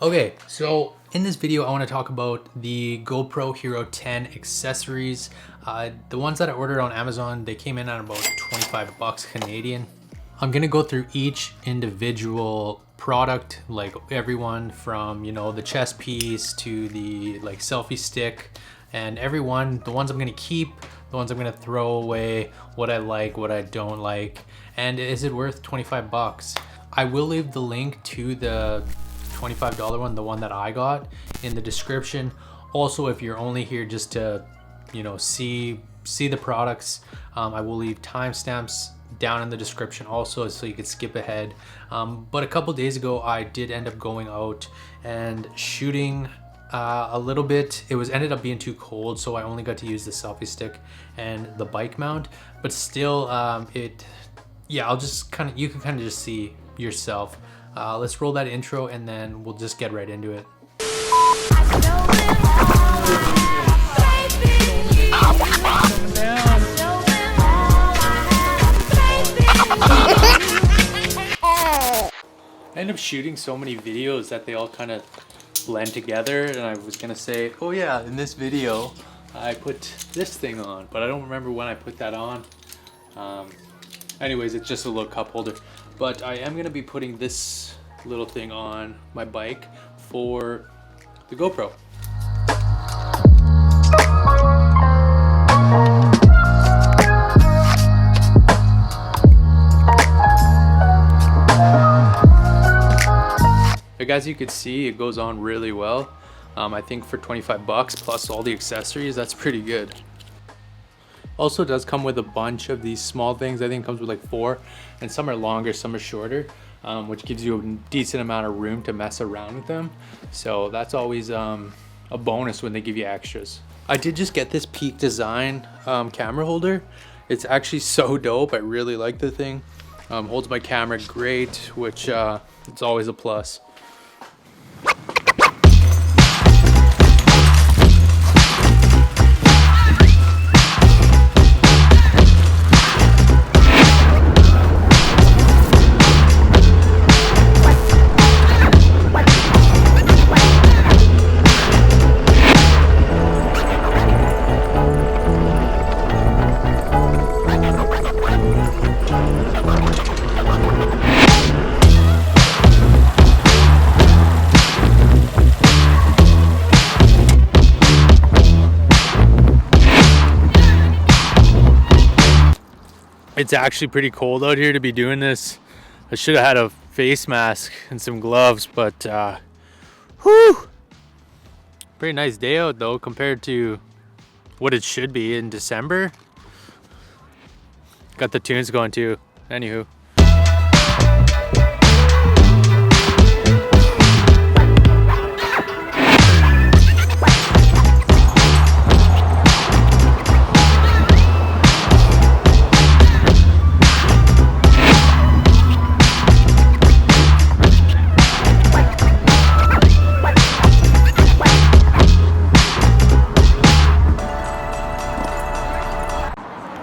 Okay, so in this video I want to talk about the GoPro Hero 10 accessories. The ones that I ordered on Amazon, they came in at about 25 bucks Canadian. I'm gonna go through each individual product, like everyone from, you know, the chest piece to the like selfie stick, and the ones I'm gonna keep, the ones I'm gonna throw away, what I like, what I don't like, and is it worth 25 bucks? I will leave the link to the $25 one, the one that I got, in the description. Also, if you're only here just to, you know, see the products, I will leave timestamps down in the description also, so you could skip ahead. But a couple days ago I did end up going out and shooting a little bit. It ended up being too cold, so I only got to use the selfie stick and the bike mount, but still I'll just you can kind of just see yourself. Let's roll that intro and then we'll just get right into it. I end up shooting so many videos that they all kind of blend together, and I was gonna say, oh yeah, in this video I put this thing on, but I don't remember when I put that on. Anyways, it's just a little cup holder, but I am gonna be putting this little thing on my bike for the GoPro. Like, as you can see, it goes on really well. I think for 25 bucks plus all the accessories, that's pretty good. Also, it does come with a bunch of these small things. I think it comes with like 4, and some are longer, some are shorter, which gives you a decent amount of room to mess around with them. So that's always a bonus when they give you extras. I did just get this Peak Design camera holder. It's actually so dope. I really like the thing. Holds my camera great, which it's always a plus. It's actually pretty cold out here to be doing this. I should have had a face mask and some gloves, but whew! Pretty nice day out though compared to what it should be in December. Got the tunes going too. Anywho.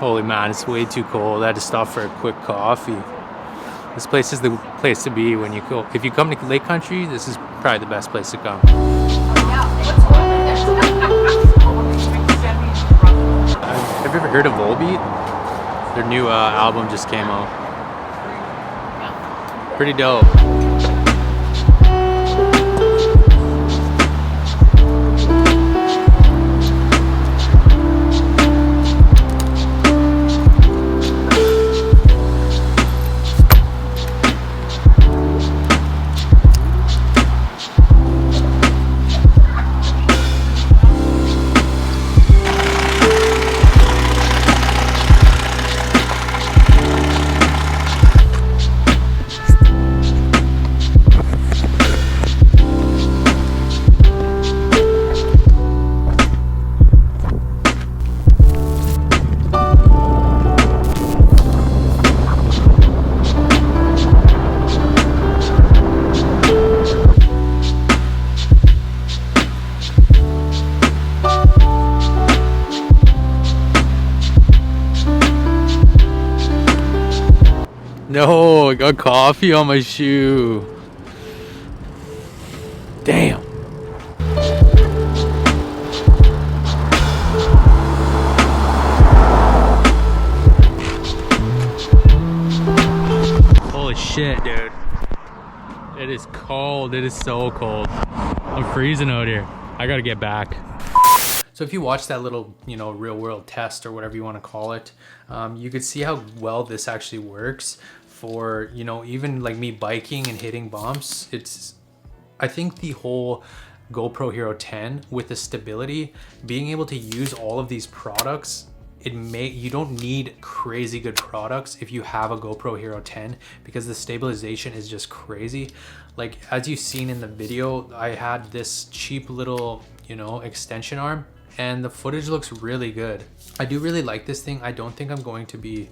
Holy man, it's way too cold. I had to stop for a quick coffee. This place is the place to be when you go. If you come to Lake Country, this is probably the best place to come. Have you ever heard of Volbeat? Their new album just came out. Pretty dope. No, I got coffee on my shoe. Damn. Holy shit, dude. It is cold. It is so cold. I'm freezing out here. I gotta get back. So if you watch that little, real world test or whatever you want to call it, you could see how well this actually works for, even like me biking and hitting bumps. I think the whole GoPro Hero 10 with the stability, being able to use all of these products, you don't need crazy good products if you have a GoPro Hero 10, because the stabilization is just crazy. Like as you've seen in the video, I had this cheap little, extension arm, and the footage looks really good. I do really like this thing. I don't think I'm going to be,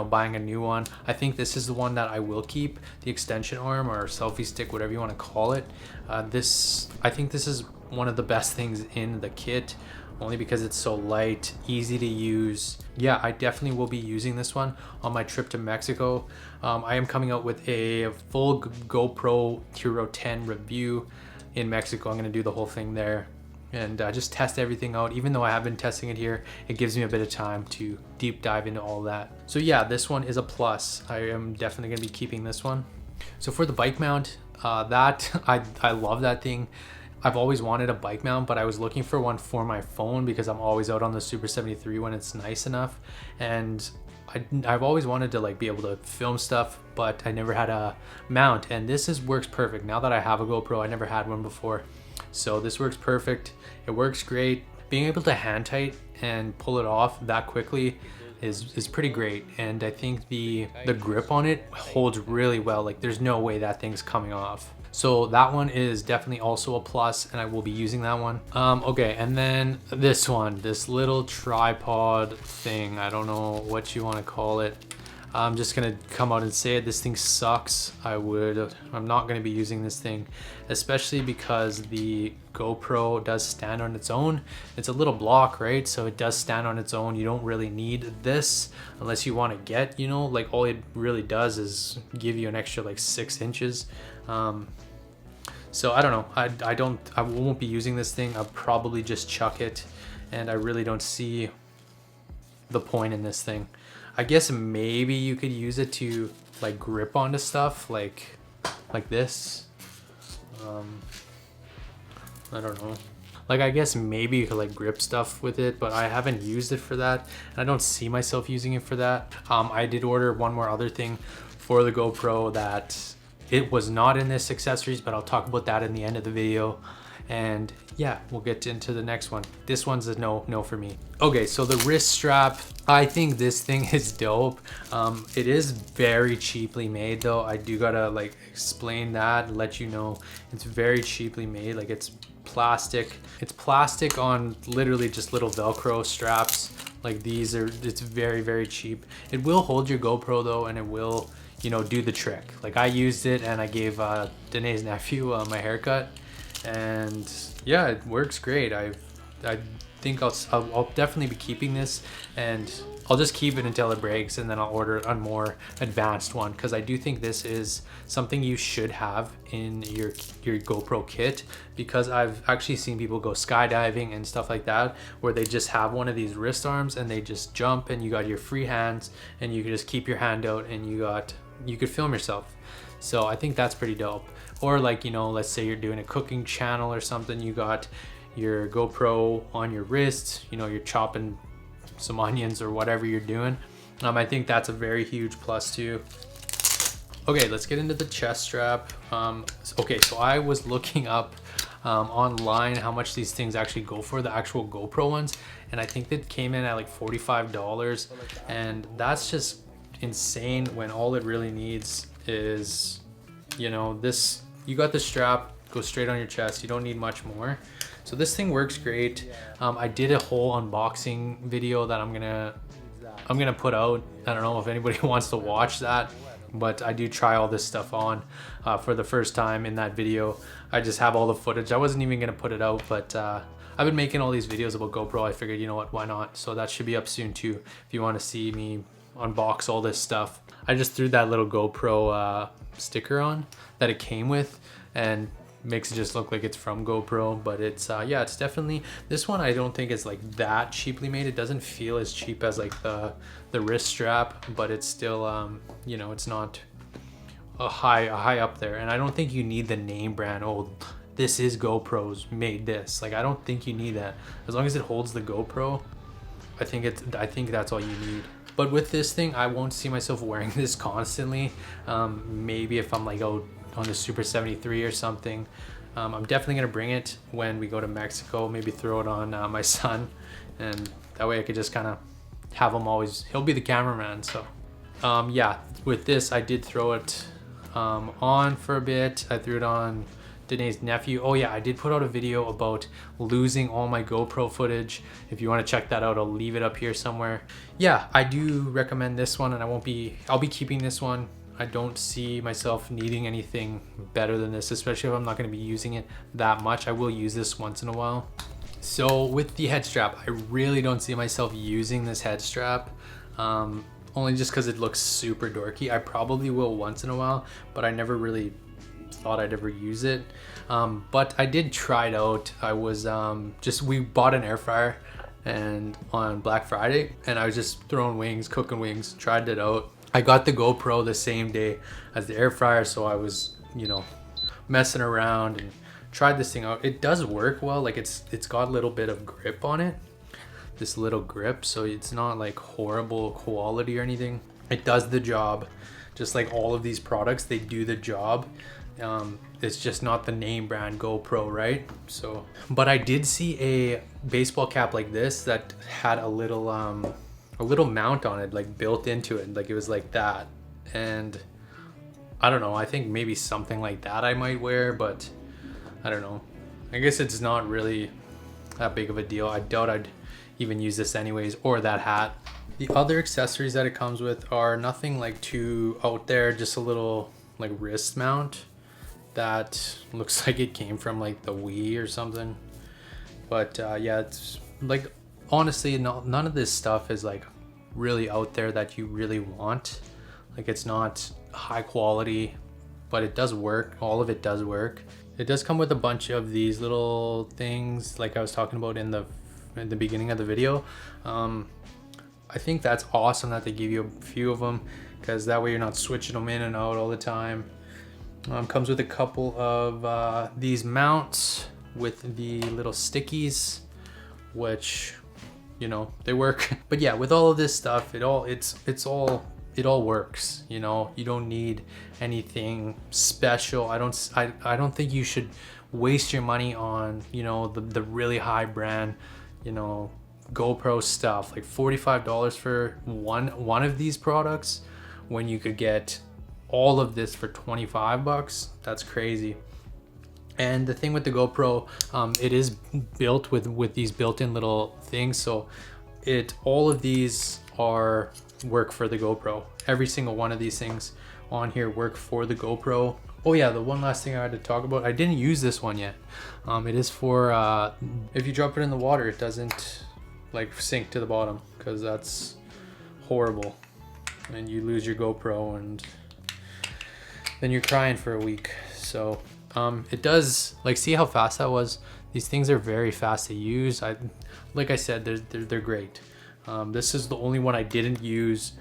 buying a new one. I think this is the one that I will keep, the extension arm or selfie stick, whatever you want to call it. I think this is one of the best things in the kit, only because it's so light, easy to use. Yeah, I definitely will be using this one on my trip to Mexico. I am coming out with a full GoPro Hero 10 review in Mexico. I'm gonna do the whole thing there and just test everything out. Even though I have been testing it here, it gives me a bit of time to deep dive into all that. So yeah, this one is a plus. I am definitely gonna be keeping this one. So for the bike mount, I love that thing. I've always wanted a bike mount, but I was looking for one for my phone because I'm always out on the Super 73 when it's nice enough. And I've always wanted to like be able to film stuff, but I never had a mount, and this works perfect. Now that I have a GoPro, I never had one before. So this works perfect. It works great. Being able to hand tight and pull it off that quickly is pretty great. And I think the grip on it holds really well. Like there's no way that thing's coming off. So that one is definitely also a plus, and I will be using that one. Okay, and then this one, this little tripod thing. I don't know what you want to call it. I'm just gonna come out and say it. This thing sucks. I'm not gonna be using this thing, especially because the GoPro does stand on its own. It's a little block, right? So it does stand on its own. You don't really need this unless you want to get, like all it really does is give you an extra like 6 inches. So I don't know. I won't be using this thing. I'll probably just chuck it, and I really don't see the point in this thing. I guess maybe you could use it to like grip onto stuff like this. I don't know. Like I guess maybe you could like grip stuff with it, but I haven't used it for that, and I don't see myself using it for that. I did order one more other thing for the GoPro that it was not in this accessories, but I'll talk about that in the end of the video. And yeah, we'll get into the next one. This one's a no for me. Okay, so the wrist strap, I think this thing is dope. It is very cheaply made though. I do gotta like explain that and let you know it's very cheaply made. Like it's plastic. It's plastic on literally just little Velcro straps. Like it's very, very cheap. It will hold your GoPro though, and it will, do the trick. Like I used it and I gave Danae's nephew my haircut, and yeah, it works great. I think I'll definitely be keeping this, and I'll just keep it until it breaks, and then I'll order a more advanced one, because I do think this is something you should have in your GoPro kit, because I've actually seen people go skydiving and stuff like that where they just have one of these wrist arms and they just jump, and you got your free hands and you can just keep your hand out and you could film yourself. So I think that's pretty dope. Or like, let's say you're doing a cooking channel or something, you got your GoPro on your wrist, you're chopping some onions or whatever you're doing. I think that's a very huge plus too. Okay, let's get into the chest strap. Okay, so I was looking up online how much these things actually go for, the actual GoPro ones, and I think that came in at like $45, and that's just insane when all it really needs is, this. You got the strap, goes straight on your chest. You don't need much more. So this thing works great. I did a whole unboxing video that I'm gonna put out. I don't know if anybody wants to watch that, but I do try all this stuff on for the first time in that video. I just have all the footage. I wasn't even gonna put it out, but I've been making all these videos about GoPro. I figured, you know what, why not? So that should be up soon too, if you want to see me unbox all this stuff. I just threw that little GoPro sticker on that it came with, and makes it just look like it's from GoPro, but it's yeah, it's definitely, this one I don't think is like that cheaply made. It doesn't feel as cheap as like the wrist strap, but it's still you know, it's not a high up there. And I don't think you need the name brand, oh, this is GoPro's made this. Like, I don't think you need that. As long as it holds the GoPro, I think that's all you need. But with this thing, I won't see myself wearing this constantly. Maybe if I'm like out on the Super 73 or something. I'm definitely gonna bring it when we go to Mexico, maybe throw it on my son, and that way I could just kind of have him always, he'll be the cameraman. So yeah, with this I did throw it on for a bit. I threw it on Danae's nephew. Oh yeah, I did put out a video about losing all my GoPro footage. If you want to check that out, I'll leave it up here somewhere. Yeah, I do recommend this one, and I'll be keeping this one. I don't see myself needing anything better than this, especially if I'm not going to be using it that much. I will use this once in a while. So with the head strap, I really don't see myself using this head strap, only just because it looks super dorky. I probably will once in a while, but I never really thought I'd ever use it. But I did try it out. I was we bought an air fryer and on Black Friday, and I was just throwing wings, cooking wings, tried it out. I got the GoPro the same day as the air fryer, so I was, you know, messing around and tried this thing out. It does work well. Like, it's got a little bit of grip on it, this little grip, so it's not like horrible quality or anything. It does the job, just like all of these products, they do the job. It's just not the name brand GoPro, right? So, but I did see a baseball cap like this that had a little mount on it, like built into it, like it was like that. And I don't know, I think maybe something like that I might wear, but I don't know. I guess it's not really that big of a deal. I doubt I'd even use this anyways, or that hat. The other accessories that it comes with are nothing like too out there, just a little like wrist mount that looks like it came from like the Wii or something. But yeah, it's like, honestly, none of this stuff is like really out there that you really want. Like, it's not high quality, but it does work. All of it does work. It does come with a bunch of these little things like I was talking about in the beginning of the video. I think that's awesome that they give you a few of them, because that way you're not switching them in and out all the time. Comes with a couple of these mounts with the little stickies, which, you know, they work. But yeah, with all of this stuff, it all works. You know, you don't need anything special. I don't think you should waste your money on, you know, the really high brand, you know, GoPro stuff. Like $45 for one of these products, when you could get all of this for 25 bucks. That's crazy. And the thing with the GoPro, it is built with these built-in little things, so all of these work for the GoPro. Every single one of these things on here work for the GoPro. Oh yeah, the one last thing I had to talk about, I didn't use this one yet. It is for if you drop it in the water, it doesn't like sink to the bottom, because that's horrible, and you lose your GoPro and then you're crying for a week. So it does, like, see how fast that was? These things are very fast to use. Like I said, they're great. This is the only one I didn't use.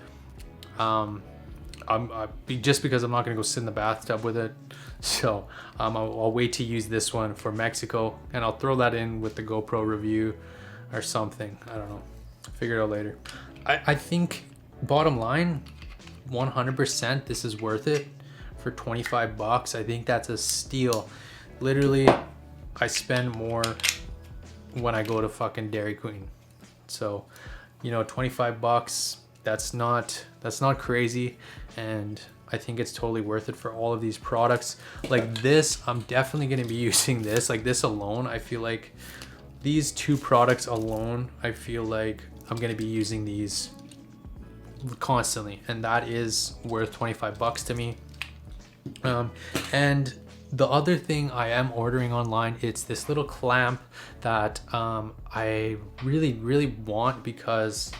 Just because I'm not gonna go sit in the bathtub with it. So I'll wait to use this one for Mexico, and I'll throw that in with the GoPro review or something. I don't know. Figure it out later. I think, bottom line, 100% this is worth it. For 25 bucks, I think that's a steal. Literally, I spend more when I go to fucking Dairy Queen. So, you know, 25 bucks, that's not crazy, and I think it's totally worth it for all of these products. Like this, I'm definitely going to be using this. Like this alone, I feel like these two products alone, I feel like I'm going to be using these constantly, and that is worth 25 bucks to me. And the other thing I am ordering online, it's this little clamp that I really want, because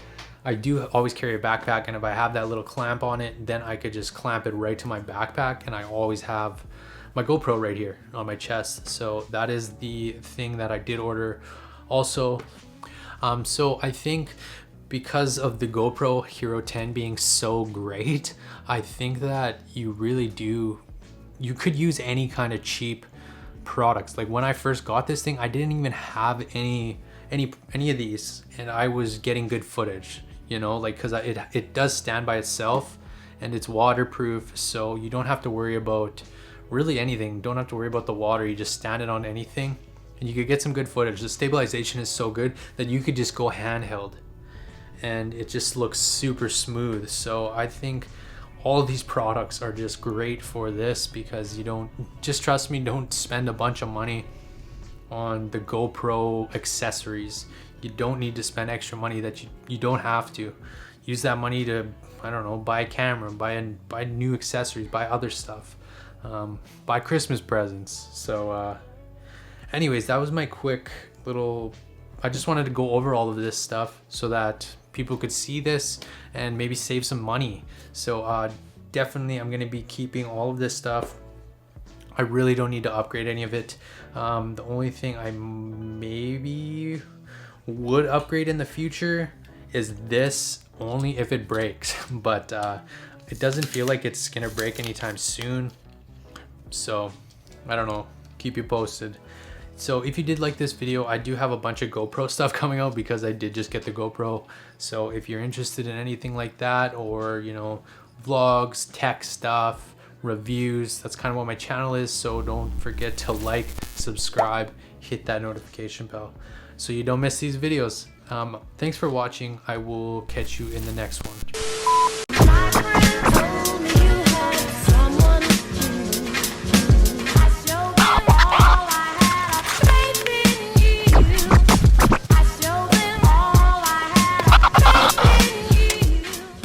I do always carry a backpack, and if I have that little clamp on it, then I could just clamp it right to my backpack, and I always have my GoPro right here on my chest. So that is the thing that I did order also. So I think because of the GoPro Hero 10 being so great, I think that you could use any kind of cheap products. Like when I first got this thing, I didn't even have any of these, and I was getting good footage, you know, like because it does stand by itself and it's waterproof, so you don't have to worry about really anything. Don't have to worry about the water. You just stand it on anything and you could get some good footage. The stabilization is so good that you could just go handheld and it just looks super smooth. So I think all of these products are just great for this, because just trust me, don't spend a bunch of money on the GoPro accessories. You don't need to spend extra money that you don't have to. Use that money to, I don't know, buy a camera, buy new accessories, buy other stuff, buy Christmas presents. So anyways, that was my quick little, I just wanted to go over all of this stuff so that people could see this and maybe save some money. So definitely I'm gonna be keeping all of this stuff. I really don't need to upgrade any of it. The only thing I maybe would upgrade in the future is this, only if it breaks, but it doesn't feel like it's gonna break anytime soon. So I don't know, keep you posted. So if you did like this video, I do have a bunch of GoPro stuff coming out because I did just get the GoPro. So if you're interested in anything like that, or you know, vlogs, tech stuff, reviews, that's kind of what my channel is. So don't forget to like, subscribe, hit that notification bell so you don't miss these videos. Thanks for watching. I will catch you in the next one.